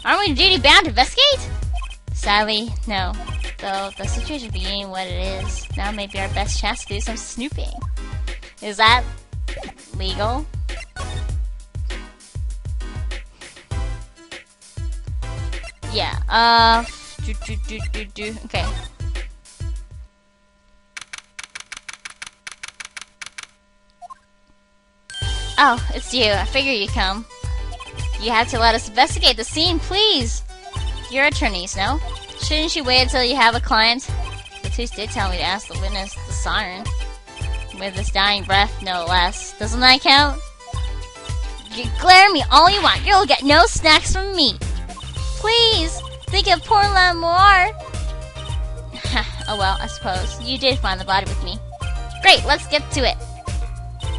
Aren't we duty bound to investigate? Sadly, no. Though the situation being what it is, now may be our best chance to do some snooping. Is that legal? Yeah, okay. Oh, it's you. I figured you'd come. You have to let us investigate the scene, please! You're attorneys, no? Shouldn't you wait until you have a client? The police did tell me to ask the witness the siren. With his dying breath, no less. Doesn't that count? You glare at me all you want. You'll get no snacks from me. Please! Think of poor Lamour! Oh well, I suppose. You did find the body with me. Great, let's get to it.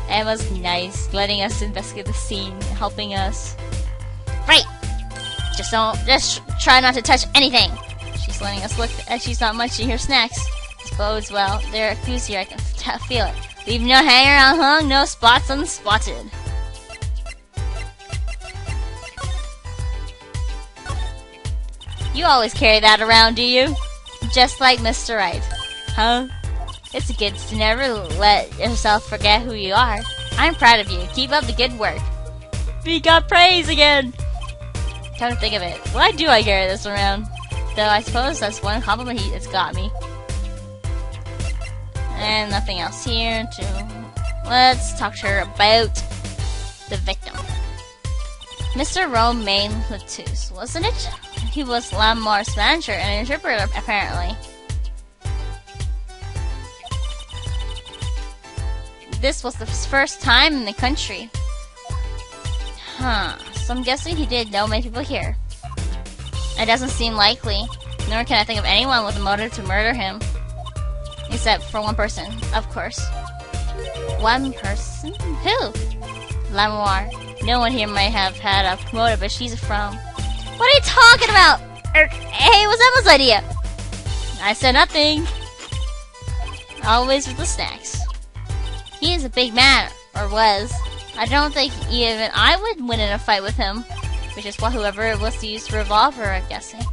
Emma's nice, letting us investigate the scene, helping us. Right! Just try not to touch anything. She's letting us look, and she's not munching her snacks. This bodes well. There are clues here, I can feel it. Leave no hanger unhung, no spots unspotted. You always carry that around, do you? Just like Mr. Right. Huh? It's good to never let yourself forget who you are. I'm proud of you. Keep up the good work. We got praise again! Come to think of it, why do I carry this around? Though I suppose that's one compliment it's got me. And nothing else here to... Let's talk to her about the victim. Mr. Romain Latouche, wasn't it? He was Lamour's manager and interpreter, apparently. This was his first time in the country. Huh, so I'm guessing he did know many people here. It doesn't seem likely, nor can I think of anyone with a motive to murder him. Except for one person, of course. One person? Who? Lamour. No one here might have had a motive, but she's from... What are you talking about? Hey, it was Emma's idea. I said nothing. Always with the snacks. He is a big man, or was. I don't think even I would win in a fight with him. Which is what whoever it was to use the revolver, I'm guessing.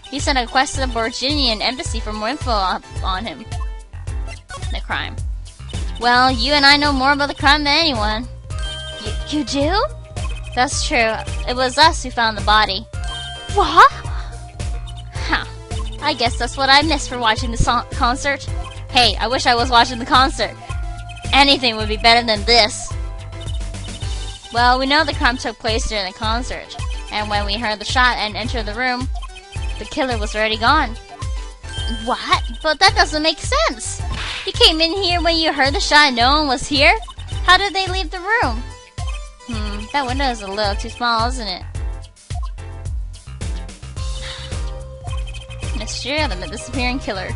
He sent a request to the Borginian embassy for more info on him. The crime. Well, you and I know more about the crime than anyone. You do? That's true. It was us who found the body. What? Huh. I guess that's what I missed for watching the concert. Hey, I wish I was watching the concert. Anything would be better than this. Well, we know the crime took place during the concert. And when we heard the shot and entered the room, the killer was already gone. What? But that doesn't make sense. You came in here when you heard the shot and no one was here? How did they leave the room? That window is a little too small, isn't it? Mystery of the disappearing killer.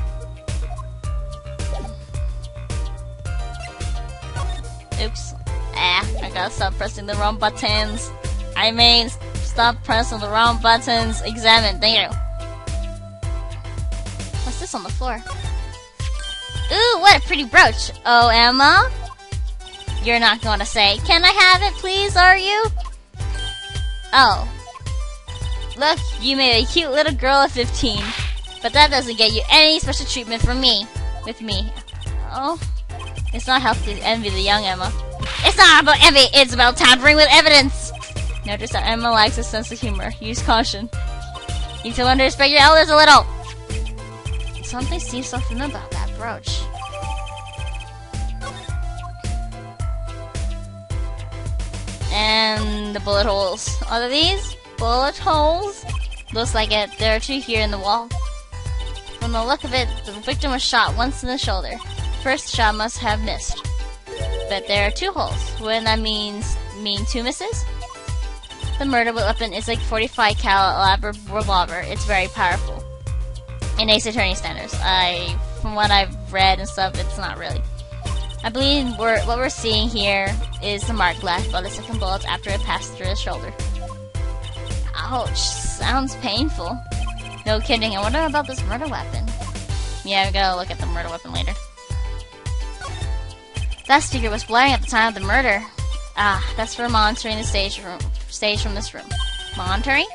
Oops. I gotta stop pressing the wrong buttons. I mean, stop pressing the wrong buttons. Examine. Thank you. What's this on the floor? Ooh, what a pretty brooch. Oh, Emma? You're not going to say, can I have it please, are you? Oh. Look, you made a cute little girl of 15. But that doesn't get you any special treatment from me. With me. Oh. It's not healthy to envy the young Emma. It's not about envy, it's about tampering with evidence. Notice that Emma lacks a sense of humor. Use caution. You need to learn to respect your elders a little. Something seems so familiar about that brooch. And the bullet holes. Are these bullet holes? Looks like it. There are two here in the wall. From the look of it, the victim was shot once in the shoulder. First shot must have missed. But there are two holes. Wouldn't that mean two misses? The murder weapon is like 45 caliber revolver. It's very powerful. In Ace Attorney standards. From what I've read and stuff, it's not really. I believe what we're seeing here is the mark left by the second bullet after it passed through his shoulder. Ouch, sounds painful. No kidding, I wonder about this murder weapon. Yeah, we gotta look at the murder weapon later. That speaker was blaring at the time of the murder. Ah, that's for monitoring the stage from this room. Monitoring?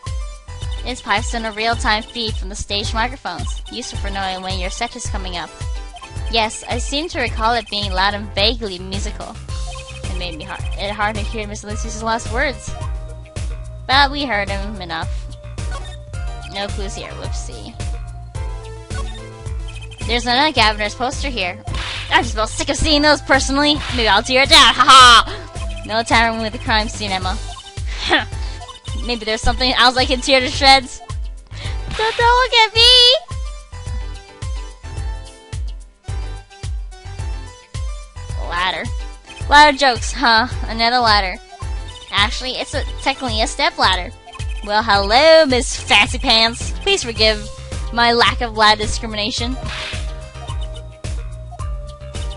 Its pipes send a real-time feed from the stage microphones, useful for knowing when your set is coming up. Yes, I seem to recall it being loud and vaguely musical. It made me hard to hear Mr. Lucius's last words. But we heard him enough. No clues here, whoopsie. There's another Governor's poster here. I'm just about sick of seeing those personally. Maybe I'll tear it down, haha! No time with the crime scene, Emma. Maybe there's something else I can tear to shreds. Don't look at me! Ladder. Ladder jokes, huh? Another ladder. Actually, it's technically a step ladder. Well, hello, Miss Fancy Pants. Please forgive my lack of ladder discrimination.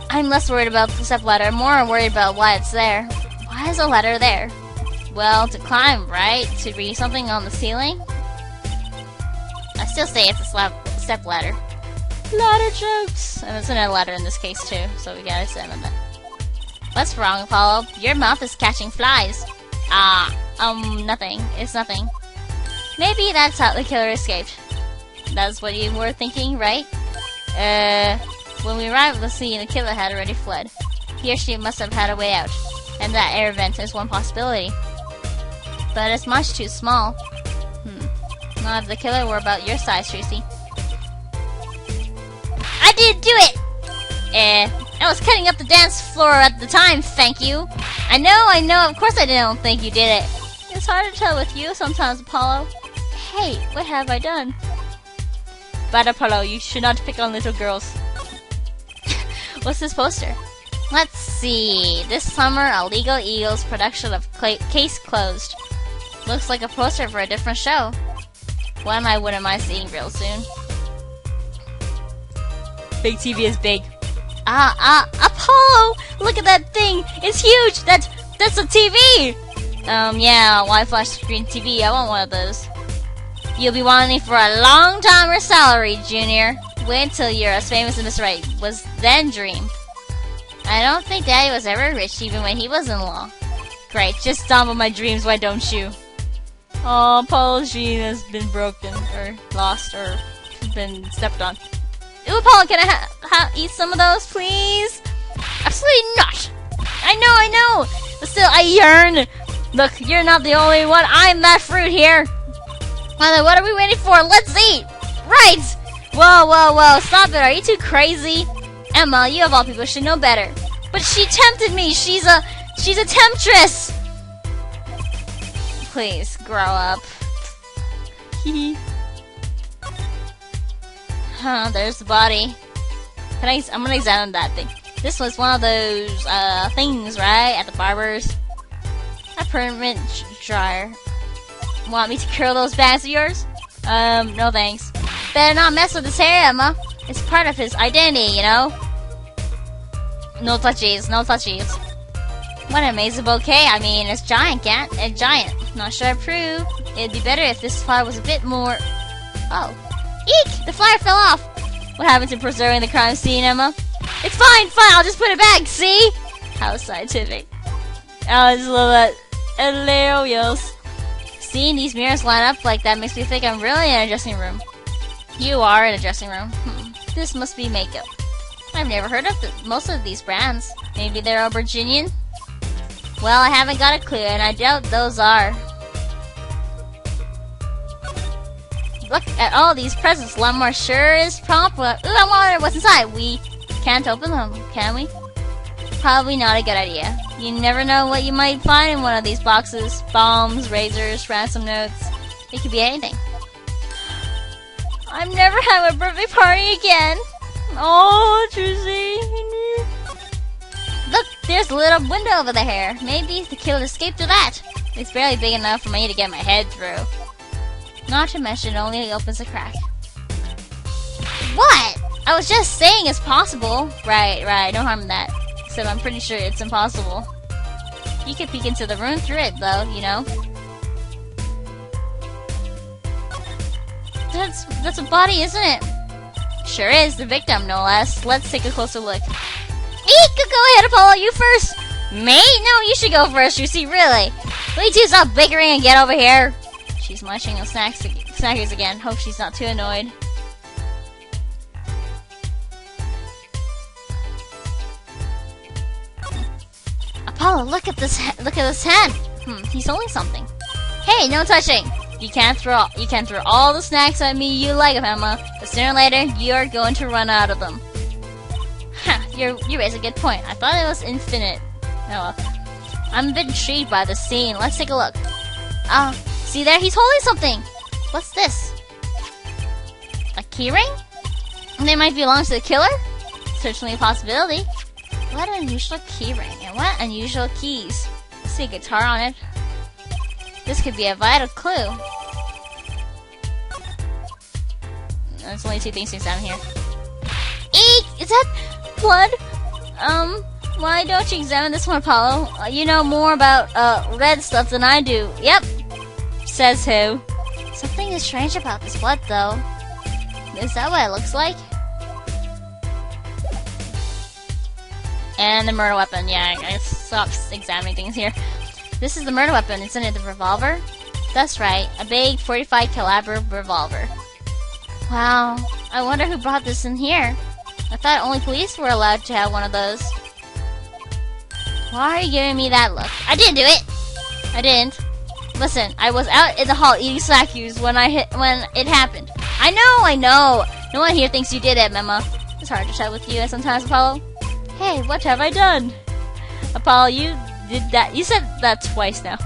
I'm less worried about the step ladder, more worried about why it's there. Why is a ladder there? Well, to climb, right? To read something on the ceiling? I still say it's a step ladder. Ladder jokes! And it's another ladder in this case too, so we gotta say that. What's wrong, Apollo? Your mouth is catching flies. Nothing. It's nothing. Maybe that's how the killer escaped. That's what you were thinking, right? When we arrived at the scene, the killer had already fled. He or she must have had a way out, and that air vent is one possibility. But it's much too small. Not if the killer were about your size, Tracy. I didn't do it! I was cutting up the dance floor at the time, thank you. I know, of course I don't think you did it. It's hard to tell with you sometimes, Apollo. Hey, what have I done? Bad Apollo, you should not pick on little girls. What's this poster? Let's see. This summer, a Legal Eagles production of Case Closed. Looks like a poster for a different show. One I wouldn't mind seeing real soon. Big TV is big. Apollo! Look at that thing! It's huge! That's a TV! Yeah, Wi-Fi screen TV. I want one of those. You'll be wanting for a long time your salary, Junior. Wait till you're as famous as Mr. Right was then dreamed. I don't think Daddy was ever rich even when he was in law. Great, just stomp on my dreams, why don't you? Oh, Apollo's gene has been broken, or lost, or been stepped on. Ooh, Apollo, can I eat some of those, please? Absolutely not! I know! But still, I yearn! Look, you're not the only one, I'm that fruit here! Mother, what are we waiting for? Let's eat! Right! Whoa, stop it, are you too crazy? Emma, you of all people should know better. But she tempted me, she's a temptress! Please, grow up. Huh, there's the body. I'm gonna examine that thing. This was one of those, things, right? At the barber's. A permanent dryer. Want me to curl those bangs of yours? No thanks. Better not mess with his hair, Emma. It's part of his identity, you know? No touchies, no touchies. What an amazing bouquet. I mean, it's giant, giant. Not sure I approve. It'd be better if this flower was a bit more... Oh. Eek! The flower fell off! What happened to preserving the crime scene, Emma? It's fine, I'll just put it back, see? How scientific. I just love that. Hilarious. Seeing these mirrors line up like that makes me think I'm really in a dressing room. You are in a dressing room. This must be makeup. I've never heard of most of these brands. Maybe they're Auberginian? Well, I haven't got a clue, and I doubt those are. Look at all these presents. Lumar sure is prompt. Ooh, I wonder what's inside. We can't open them, can we? Probably not a good idea. You never know what you might find in one of these boxes. Bombs, razors, ransom notes. It could be anything. I'm never having a birthday party again. Oh, Trucy. Look, there's a little window over there. Maybe the killer escaped through that. It's barely big enough for me to get my head through. Not to mention, it only opens a crack. What? I was just saying it's possible. Right, no harm in that. Except I'm pretty sure it's impossible. You could peek into the room through it, though, you know? That's a body, isn't it? Sure is, the victim, no less. Let's take a closer look. Eek! Go ahead, Apollo, you first! Me? No, you should go first, you see, really. Will you two stop bickering and get over here? She's munching on snackers again. Hope she's not too annoyed. Apollo, look at this hand. He's holding something. Hey, no touching. You can't throw all the snacks at me you like, Emma. But sooner or later, you're going to run out of them. Huh, you raise a good point. I thought it was infinite. Oh well. I'm a bit intrigued by the scene. Let's take a look. See there? He's holding something. What's this? A keyring? They might belong to the killer? Certainly a possibility. What an unusual keyring, and what unusual keys. I see a guitar on it. This could be a vital clue. There's only 2 things to examine here. Eek! Is that blood? Why don't you examine this one, Apollo? You know more about, red stuff than I do. Yep. Says who? Something is strange about this blood, though. Is that what it looks like? And the murder weapon. Yeah, I stopped examining things here. This is the murder weapon. Isn't it the revolver? That's right. A big 45 caliber revolver. Wow. I wonder who brought this in here. I thought only police were allowed to have one of those. Why are you giving me that look? I didn't do it! I didn't. Listen, I was out in the hall eating slackies when it happened. I know! No one here thinks you did it, Mema. It's hard to chat with you sometimes, Apollo. Hey, what have I done? Apollo, you did that. You said that twice now.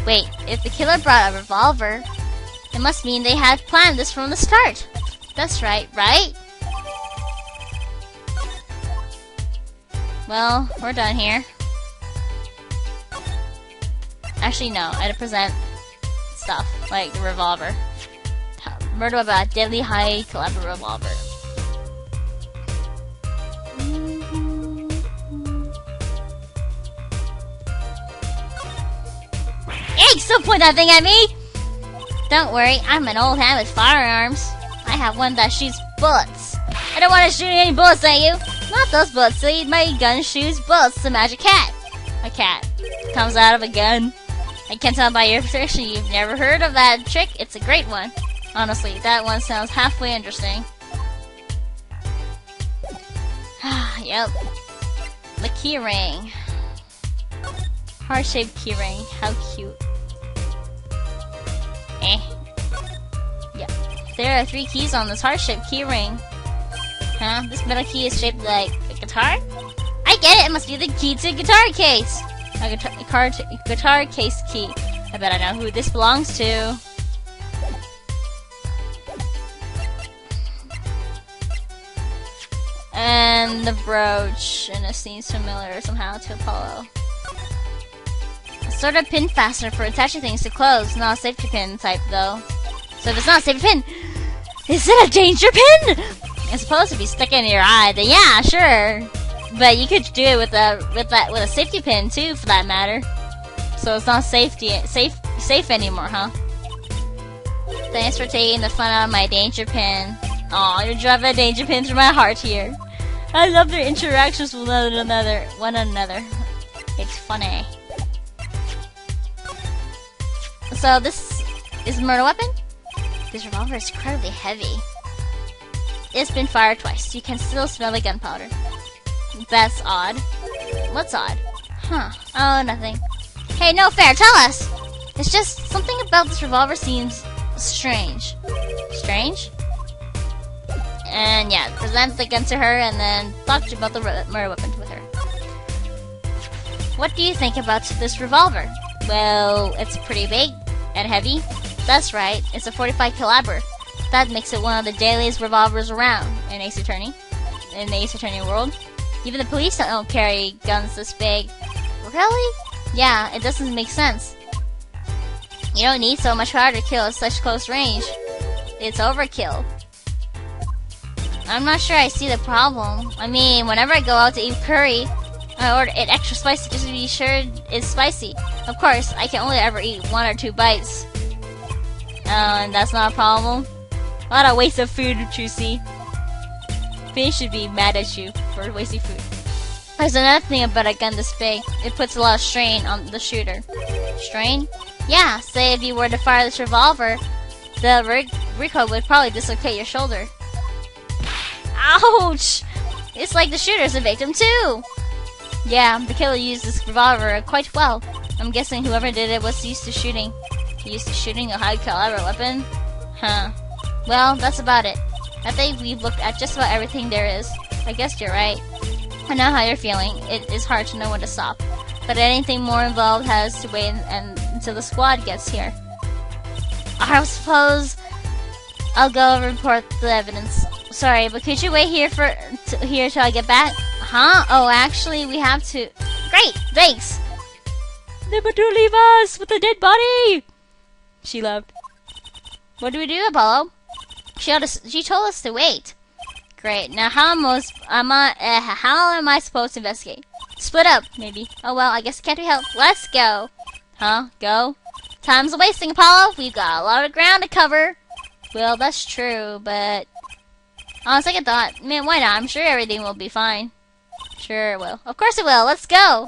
Wait, if the killer brought a revolver, it must mean they had planned this from the start. That's right, right? Well, we're done here. Actually, no. I had to present stuff, like the revolver. Murder about a deadly high caliber revolver. Hey, still point that thing at me! Don't worry, I'm an old hand with firearms. I have one that shoots bullets. I don't want to shoot any bullets at you. Not those bullets, silly. My gun shoots bullets to match a cat. A cat comes out of a gun. I can tell by your expression you've never heard of that trick. It's a great one. Honestly, that one sounds halfway interesting. Yep. The key ring. Heart-shaped key ring. How cute. Yeah. There are 3 keys on this heart-shaped key ring. Huh? This metal key is shaped like a guitar? I get it! It must be the key to a guitar case! A guitar case key. I bet I know who this belongs to. And the brooch. And it seems familiar somehow to Apollo. A sort of pin fastener for attaching things to clothes. Not a safety pin type though. So if it's not a safety pin, is it a danger pin? It's supposed to be stuck in your eye, then yeah, sure. But you could do it with a safety pin too, for that matter. So it's not safe anymore, huh? Thanks for taking the fun out of my danger pin. Aw, you're driving a danger pin through my heart here. I love their interactions with one another. It's funny. So this is a murder weapon? This revolver is incredibly heavy. It's been fired twice. You can still smell the gunpowder. That's odd. What's odd? Huh. Oh, nothing. Hey, no fair, tell us! It's just something about this revolver seems strange. Strange? And yeah, present the gun to her and then talk about the murder weapon with her. What do you think about this revolver? Well, it's pretty big and heavy. That's right, it's a 45 caliber. That makes it one of the deadliest revolvers around in Ace Attorney. In the Ace Attorney world. Even the police don't carry guns this big. Really? Yeah, it doesn't make sense. You don't need so much power to kill at such close range. It's overkill. I'm not sure I see the problem. I mean, whenever I go out to eat curry, I order it extra spicy just to be sure it's spicy. Of course, I can only ever eat 1 or 2 bites. And that's not a problem. A lot of waste of food, Trucy. Finn should be mad at you for wasting food. There's another thing about a gun this big. It puts a lot of strain on the shooter. Strain? Yeah, say if you were to fire this revolver, the recoil would probably dislocate your shoulder. Ouch! It's like the shooter's a victim too! Yeah, the killer used this revolver quite well. I'm guessing whoever did it was used to shooting. Used to shooting a high-caliber weapon? Huh. Well, that's about it. I think we've looked at just about everything there is. I guess you're right. I know how you're feeling. It is hard to know when to stop. But anything more involved has to wait until the squad gets here. I suppose I'll go report the evidence. Sorry, but could you wait here till I get back? Huh? Oh, actually, we have to. Great, thanks. Never to leave us with a dead body. She laughed. What do we do, Apollo? She told us to wait. Great. Now, how am I supposed to investigate? Split up, maybe. Oh well, I guess it can't be helped. Let's go. Huh? Go? Time's wasting, Apollo. We've got a lot of ground to cover. Well, that's true, but on second thought, man, why not? I'm sure everything will be fine. Sure it will. Of course it will. Let's go.